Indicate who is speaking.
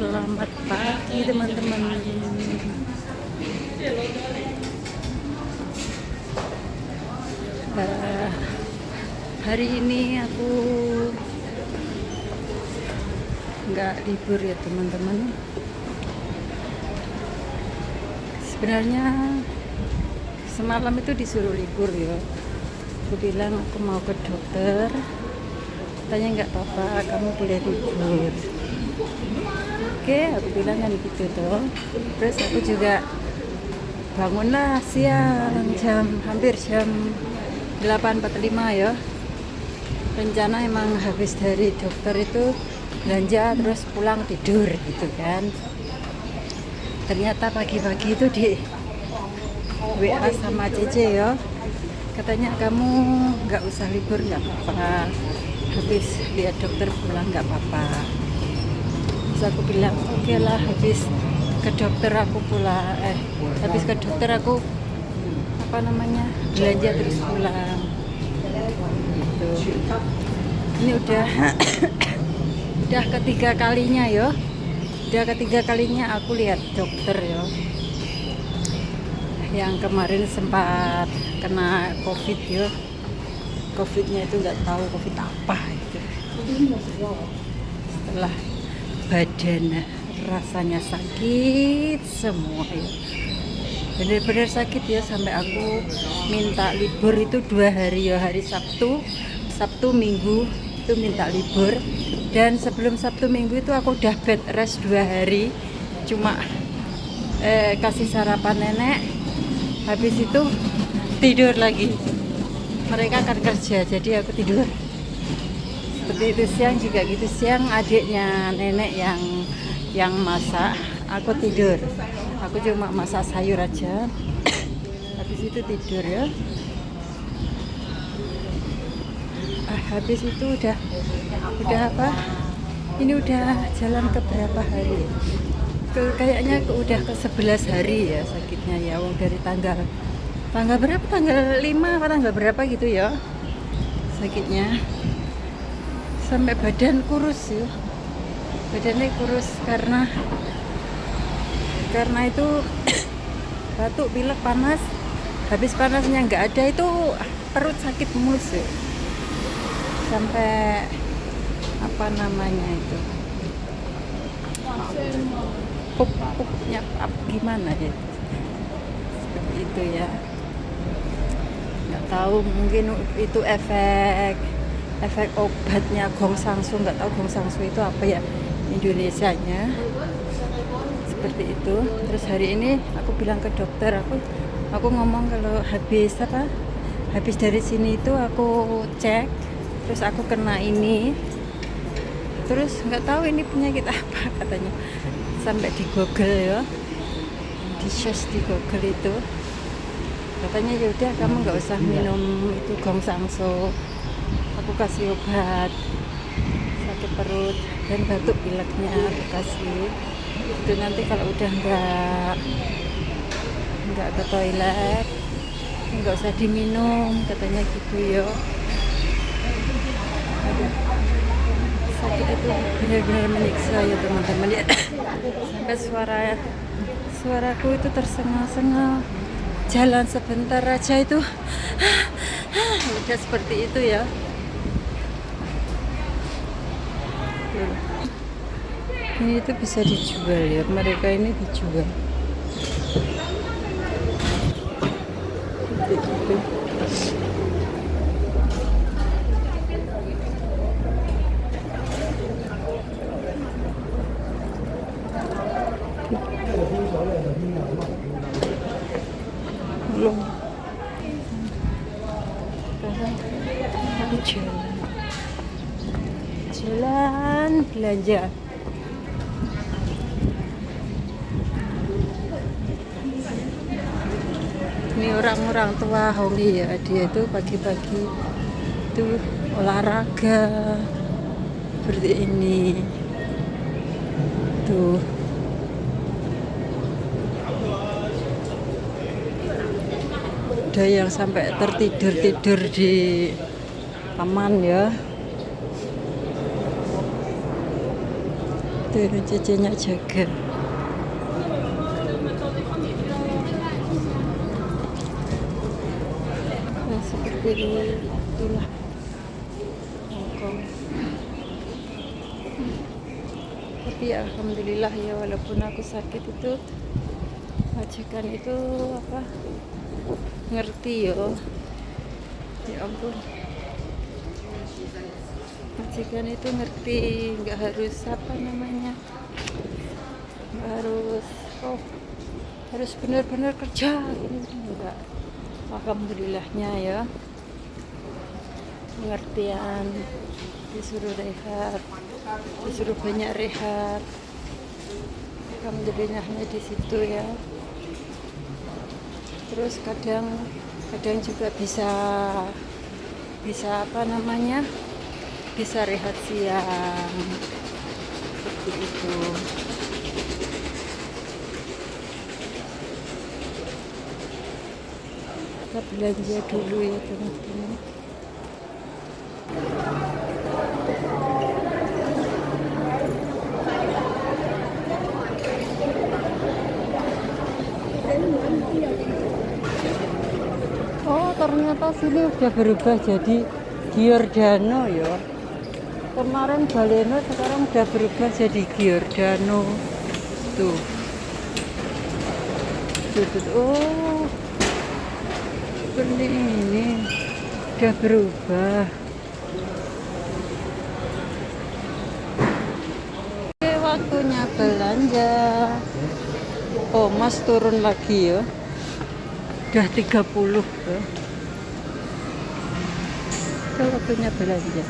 Speaker 1: Selamat pagi teman-teman. Hari ini aku nggak libur ya teman-teman. Sebenarnya semalam itu disuruh libur ya. Aku bilang aku mau ke dokter. Tanya nggak apa-apa, kamu boleh libur. Oke, aku bilang kan gitu tuh. Terus aku juga bangunlah siang hampir jam 8.45 ya. Rencana emang habis dari dokter itu belanja terus pulang tidur gitu kan. Ternyata pagi-pagi itu di WA sama Cece ya. Katanya kamu nggak usah libur, nggak apa-apa. Habis lihat dokter pulang nggak apa-apa. Terus aku bilang oke lah, habis ke dokter aku pulang. Habis ke dokter aku belanja terus pulang. Gitu. Ini udah udah ketiga kalinya ya. Udah ketiga kalinya aku lihat dokter ya. Yang kemarin sempat kena COVID ya. COVID-nya itu nggak tahu COVID apa itu. Setelah badan rasanya sakit semua ya. Benar-benar sakit ya, sampai aku minta libur itu 2 hari ya, hari Sabtu Minggu itu minta libur. Dan sebelum Sabtu Minggu itu aku udah bed rest 2 hari, cuma kasih sarapan nenek, habis itu tidur lagi. Mereka akan kerja, jadi aku tidur. Seperti itu. Siang juga gitu, siang adiknya nenek yang masak, aku tidur. Aku cuma masak sayur aja. Habis itu tidur ya. Habis itu udah apa? Ini udah jalan ke berapa hari? Kayaknya udah ke 11 hari ya sakitnya ya. Dari tanggal berapa? Tanggal 5 apa tanggal berapa gitu ya sakitnya. Sampai badan kurus ya. Badannya kurus karena itu batuk, pilek, panas. Habis panasnya nggak ada itu perut sakit mulus ya. Sampai itu pupnya gimana ya, seperti itu ya. Nggak tahu, mungkin itu efek obatnya Gong Sangsu. Nggak tahu Gong Sangsu itu apa ya Indonesianya, seperti itu. Terus hari ini aku bilang ke dokter, aku ngomong kalau habis dari sini itu aku cek, terus aku kena ini, terus nggak tahu ini penyakit apa katanya. Sampai di Google ya, di search di Google itu katanya yaudah kamu nggak usah minum itu Gong Sangsu. Aku kasih obat sakit perut dan batuk pileknya, aku kasih itu. Nanti kalau udah nggak ke toilet nggak usah diminum katanya gitu ya. Sakit itu benar-benar menyiksa ya teman-teman ya. Sampai suaraku itu tersengal-sengal. Jalan sebentar aja itu udah seperti itu ya. Ini itu bisa dijual ya, mereka ini dijual gitu. Belum. Sekarang aku jalan belanja. Ini orang-orang tua Hongi ya, dia itu pagi-pagi itu olahraga seperti ini tuh. Ada yang sampai tertidur di taman ya. Tuh ini cicinya jaga. Nah, seperti itulah Hongkong. Tapi ya, alhamdulillah ya, walaupun aku sakit itu majikan itu apa ngerti yo. Ya ampun, majikan itu ngerti, nggak harus apa namanya, nggak harus harus benar-benar kerja gitu, enggak. Alhamdulillahnya ya, pengertian, disuruh rehat, disuruh banyak rehat. Alhamdulillahnya di situ ya. Terus kadang juga bisa apa namanya, bisa rehat siang seperti itu. Kita belanja dulu ya teman-teman. Oh, ternyata sini udah berubah jadi Giordano ya. Kemarin Baleno, sekarang udah berubah jadi Giordano. Tuh. Oh, seperti ini. Udah berubah. Oke, waktunya belanja. Oh, Mas turun lagi ya. Udah 30 tuh. Itu waktunya belanja.